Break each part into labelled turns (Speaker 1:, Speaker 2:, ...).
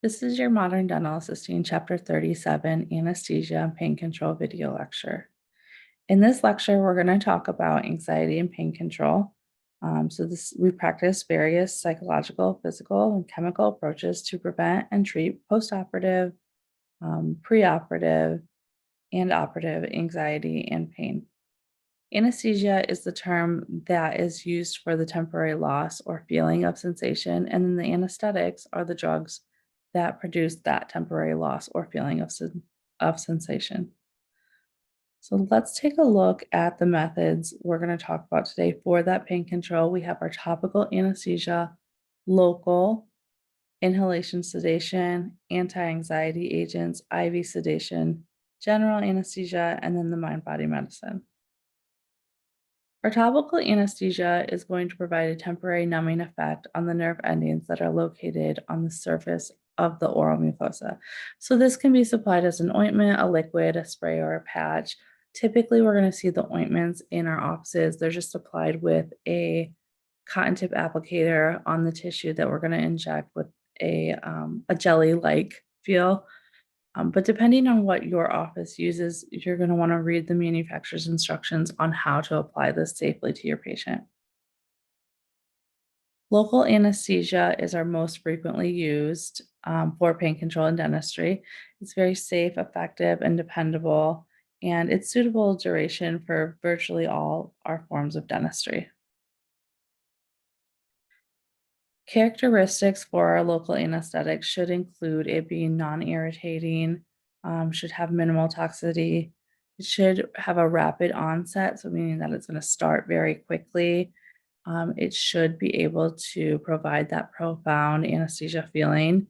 Speaker 1: This is your Modern Dental Assisting Chapter 37 Anesthesia and Pain Control video lecture. In this lecture, we're going to talk about anxiety and pain control. We practice various psychological, physical, and chemical approaches to prevent and treat postoperative, preoperative, and operative anxiety and pain. Anesthesia is the term that is used for the temporary loss or feeling of sensation, and then the anesthetics are the drugs that produce that temporary loss or feeling of sensation. So let's take a look at the methods we're going to talk about today for that pain control. We have our topical anesthesia, local inhalation sedation, anti-anxiety agents, IV sedation, general anesthesia, and then the mind-body medicine. Our topical anesthesia is going to provide a temporary numbing effect on the nerve endings that are located on the surface of the oral mucosa. So this can be supplied as an ointment, a liquid, a spray, or a patch. Typically, we're going to see the ointments in our offices. They're just applied with a cotton tip applicator on the tissue that we're going to inject with a jelly-like feel. But depending on what your office uses, you're going to want to read the manufacturer's instructions on how to apply this safely to your patient. Local anesthesia is our most frequently used for pain control in dentistry. It's very safe, effective, and dependable, and it's suitable duration for virtually all our forms of dentistry. Characteristics for our local anesthetic should include it being non-irritating, should have minimal toxicity. It should have a rapid onset, so meaning that it's going to start very quickly. It should be able to provide that profound anesthesia feeling,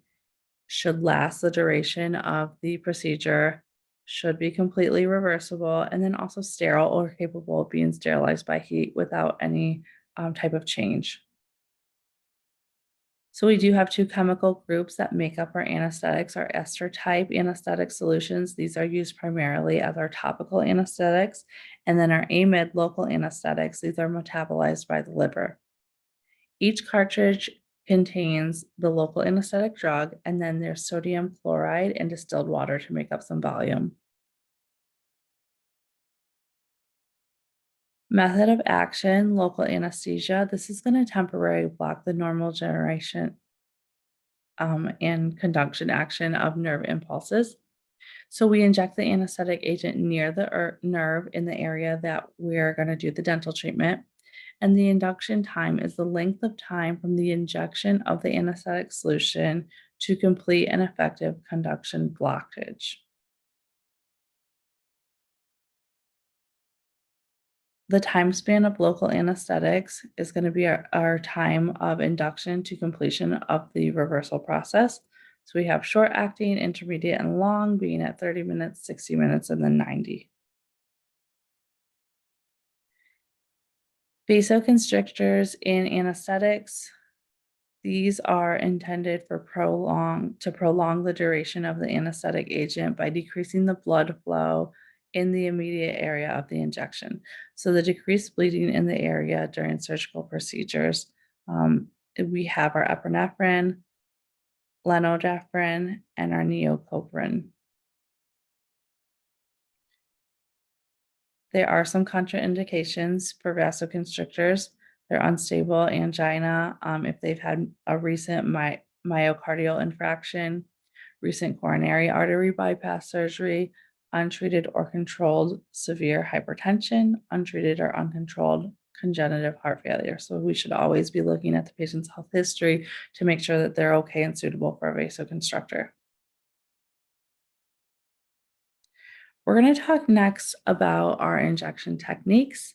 Speaker 1: should last the duration of the procedure, should be completely reversible, and then also sterile or capable of being sterilized by heat without any type of change. So we do have two chemical groups that make up our anesthetics, our ester type anesthetic solutions. These are used primarily as our topical anesthetics, and then our amide local anesthetics. These are metabolized by the liver. Each cartridge contains the local anesthetic drug, and then there's sodium chloride and distilled water to make up some volume. Method of action, local anesthesia. This is going to temporarily block the normal generation and conduction action of nerve impulses. So we inject the anesthetic agent near the nerve in the area that we're going to do the dental treatment. And the induction time is the length of time from the injection of the anesthetic solution to complete an effective conduction blockage. The time span of local anesthetics is going to be our time of induction to completion of the reversal process. So we have short acting, intermediate, and long being at 30 minutes, 60 minutes, and then 90. Vasoconstrictors in anesthetics. These are intended for to prolong the duration of the anesthetic agent by decreasing the blood flow in the immediate area of the injection. So the decreased bleeding in the area during surgical procedures. We have our epinephrine, lenodaphrine, and our neocoprine. There are some contraindications for vasoconstrictors. They're unstable angina, if they've had a recent myocardial infarction, recent coronary artery bypass surgery, untreated or controlled severe hypertension, untreated or uncontrolled congenital heart failure. So we should always be looking at the patient's health history to make sure that they're okay and suitable for a vasoconstrictor. We're going to talk next about our injection techniques,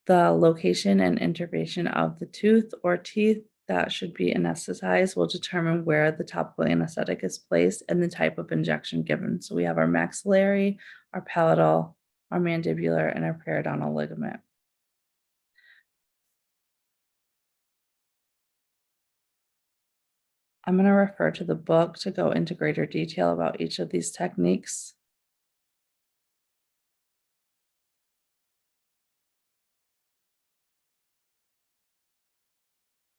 Speaker 1: the location and intervention of the tooth or teeth that should be anesthetized will determine where the topical anesthetic is placed and the type of injection given. So we have our maxillary, our palatal, our mandibular, and our periodontal ligament. I'm going to refer to the book to go into greater detail about each of these techniques.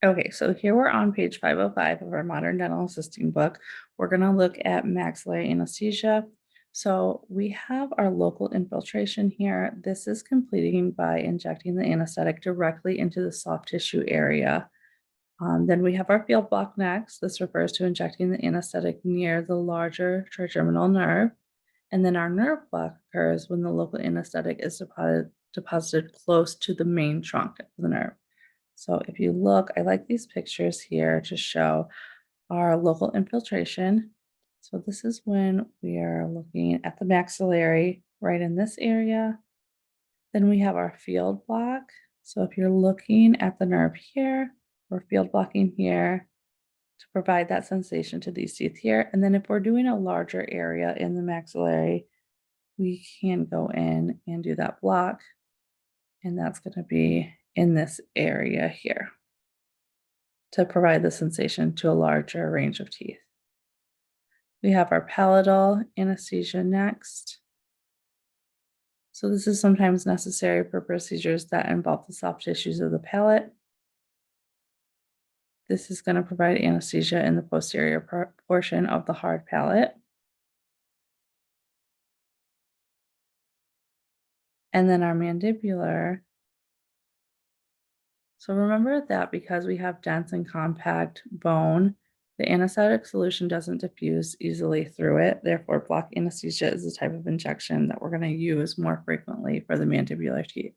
Speaker 1: Okay, so here we're on page 505 of our Modern Dental Assisting book. We're going to look at maxillary anesthesia. So we have our local infiltration here. This is completing by injecting the anesthetic directly into the soft tissue area. Then we have our field block next. This refers to injecting the anesthetic near the larger trigeminal nerve. And then our nerve block occurs when the local anesthetic is deposited close to the main trunk of the nerve. So if you look, I like these pictures here to show our local infiltration. So this is when we are looking at the maxillary right in this area. Then we have our field block. So if you're looking at the nerve here, we're field blocking here to provide that sensation to these teeth here. And then if we're doing a larger area in the maxillary, we can go in and do that block. And that's going to be in this area here to provide the sensation to a larger range of teeth. We have our palatal anesthesia next. So this is sometimes necessary for procedures that involve the soft tissues of the palate. This is going to provide anesthesia in the posterior portion of the hard palate. And then our mandibular. So remember that because we have dense and compact bone, the anesthetic solution doesn't diffuse easily through it. Therefore, block anesthesia is the type of injection that we're going to use more frequently for the mandibular teeth.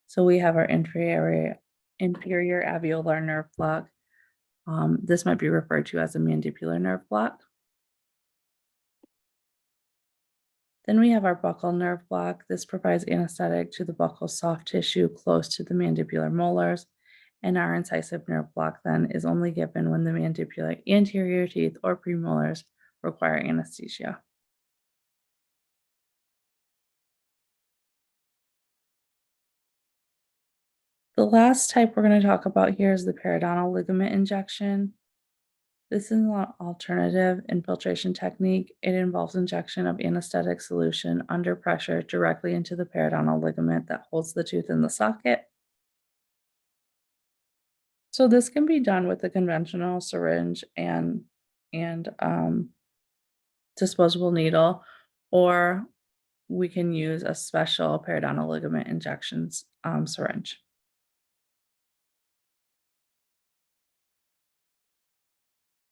Speaker 1: So we have our inferior alveolar nerve block. This might be referred to as a mandibular nerve block. Then we have our buccal nerve block. This provides anesthetic to the buccal soft tissue close to the mandibular molars. And our incisive nerve block then is only given when the mandibular anterior teeth or premolars require anesthesia. The last type we're going to talk about here is the periodontal ligament injection. This is an alternative infiltration technique. It involves injection of anesthetic solution under pressure directly into the periodontal ligament that holds the tooth in the socket. So this can be done with a conventional syringe and disposable needle, or we can use a special periodontal ligament injections syringe.